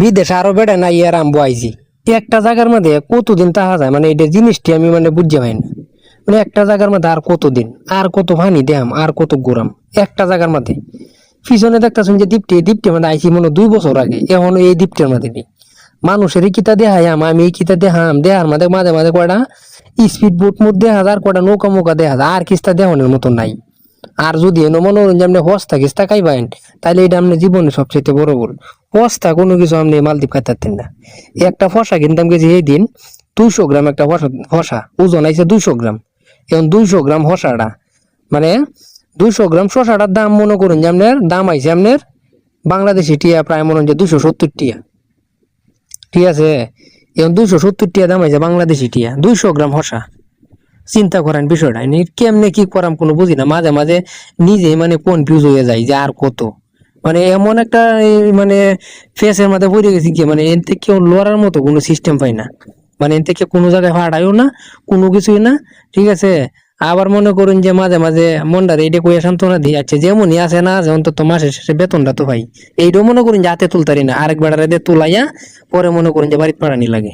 বিদেশে আরো বেড়ে না ইয়ার আম্বু আইছি একটা জায়গার মধ্যে কতদিন তাহা যায় মানে এটা জিনিসটি আমি মানে বুঝতে পাই না। মানে একটা জায়গার মধ্যে আর কতদিন, আর কত পানি দেহাম, আর কত ঘুরাম একটা জায়গার মধ্যে। পিছনে দেখতেছেন যে দ্বীপটির মধ্যে আইছি মনে হয় 2 বছর আগে, এখনো এই দ্বীপটির মধ্যে নেই। মানুষের কিতা দেখাইম আমি, এই কিতা দেখাম, দেহার মাঝে মাঝে মাঝে কয়টা স্পিড বোট মধ্যে দেখা যায়, আর কয়টা নৌকা মৌকা দেখা যায়, আর কিস্তা দেখানোর মতো নাই। আর যদি এনে মনোরঞ্জন আপনি হস্তা কিস্তা খাইবেন, তাহলে এটা আপনার জীবনে সবচেয়ে বড় ভুল। হস্তা কোনো কিছু আপনি মালদ্বীপ খাইতেন না। একটা ফসা কিনতাম গেছি এই দিন 200 গ্রাম, একটা ফসা ওজন আইছে 200 গ্রাম। এখন 200 গ্রাম হসাটা মানে 200 গ্রাম শসাটার দাম মনে করুন যে আপনার দাম আইছে আপনার বাংলাদেশি টিয়া প্রায় মনে হয় 270 টিয়া। ঠিক আছে, এখন 270 টিয়া দাম আইছে বাংলাদেশি টিয়া 200 গ্রাম হসা। চিন্তা করেন বিষয়টা, কেমনে কি করাম কোনো বুঝি না। মাঝে মাঝে নিজে মানে কনফিউজ হয়ে যায় যে আর কত, মানে এমন একটা মানে ফেসের মধ্যে পড়ে গেছি কি মানে এর থেকে কেউ লড়ার মতো কোনো সিস্টেম পাই না। মানে এর থেকে কোনো জায়গায় ফাটাইও না, কোনো কিছুই না। ঠিক আছে, আবার মনে করুন যে মাঝে মাঝে মনটা এটা কইয়া সান্ত্বনা দিয়ে যাচ্ছে যেমনই আছে না যে অন্তত মাসের শেষে বেতনটা তো ভাই এইটাও মনে করুন যে হাতে তুলতারি না, আরেক বেড়ারে দিয়ে তুলাইয়া পরে মনে করুন যে বাড়িতে পাঠানি লাগে।